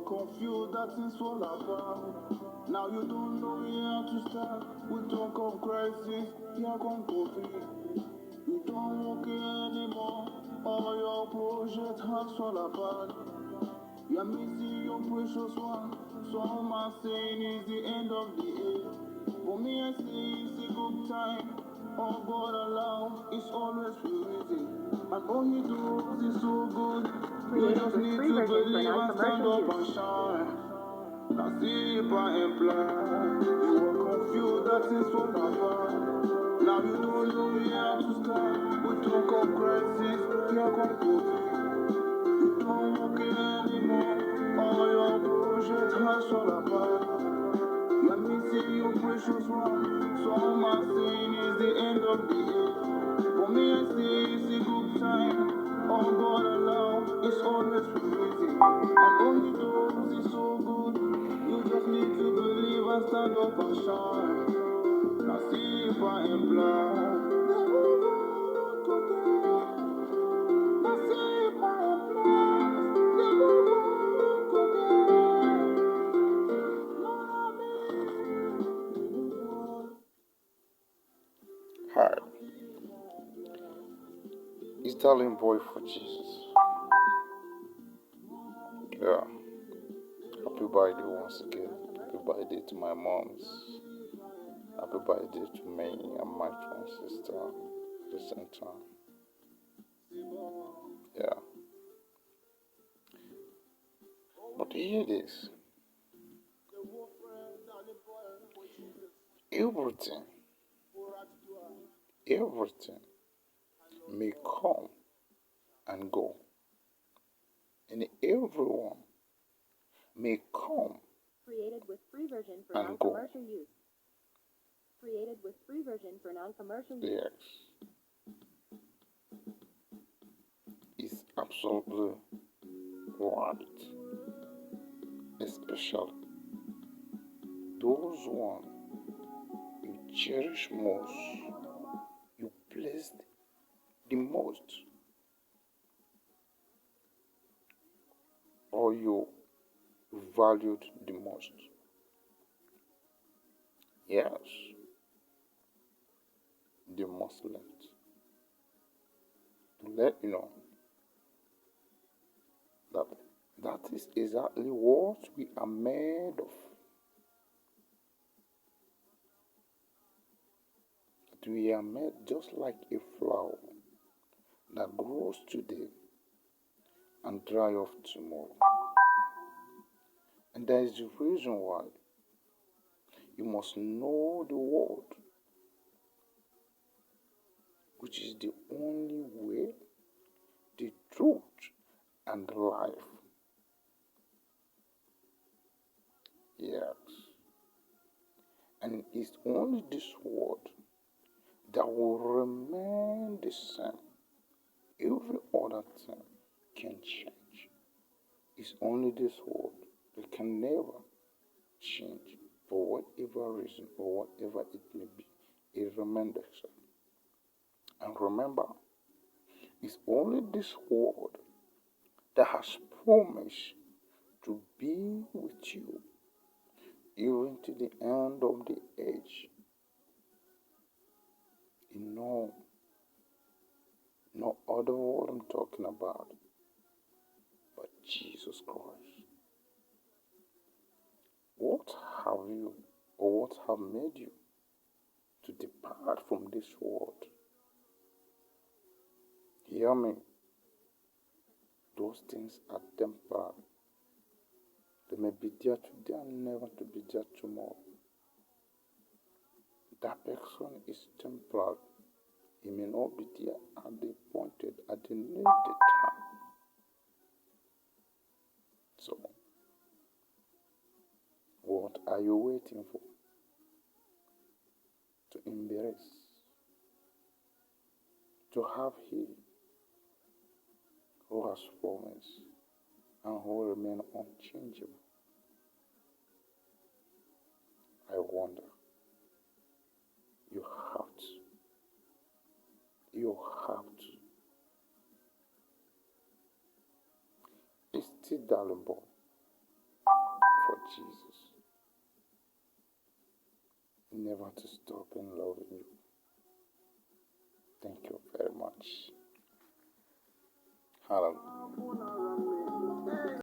confused, that is all about. Now you don't know where to start. We talk of crisis, here come COVID. You don't work anymore. All your projects have fall apart. You're missing your precious one. Some are saying it's the end of the age. For me, I say it's a good time. All God allow is always easy. And all He does is so good. You just need to believe and stand up and shine. Now see if I imply. You were confused, that is what I found. Now you don't know where to start. We talk of crisis, here come COVID. You don't work anymore. All your projects have fall apart. You're missing your precious one. Some are saying it's the end of the age. For me, I say it's a good time. All God allow is always easy. And all He does is so good. You just need to believe and stand up and shine. Now see if I imply. Hi, it's Darling Boy for Jesus. Yeah, happy birthday once again. Happy birthday to my moms. Happy birthday to me and my twin sister at the same time. Yeah, but hear this. Everything, everything may come and go, and everyone may come Created with free version for and go. non-commercial use. Created with free version for non-commercial use. Yes, it's absolutely right. Especially those one you cherish most, you blessed the most, or you valued the most. Yes, the Muslims. To let you know that that is exactly what we are made of. That we are made just like a flower that grows today and dry off tomorrow. And there is a reason why you must know the word, which is the only way, the truth, and the life. Yes. And it's only this word that will remain the same. Every other thing can change. It's only this word that can never change for whatever reason or whatever it may be. It remains the same. And remember, it's only this word that has promised to be with you even to the end of the age. You know, no other word I'm talking about but Jesus Christ. What have you or what have made you to depart from this world? Hear me. Those things are temporary. They may be there today and never to be there tomorrow. That person is temporary. He may not be there at the appointed, at the needed time. So, what are you waiting for? To embrace, to have He who has promised and who will remain unchangeable. I wonder, you have to. You have to. It's still Darling Boy. Jesus. Never to stop in loving you. Thank you very much. Hallelujah.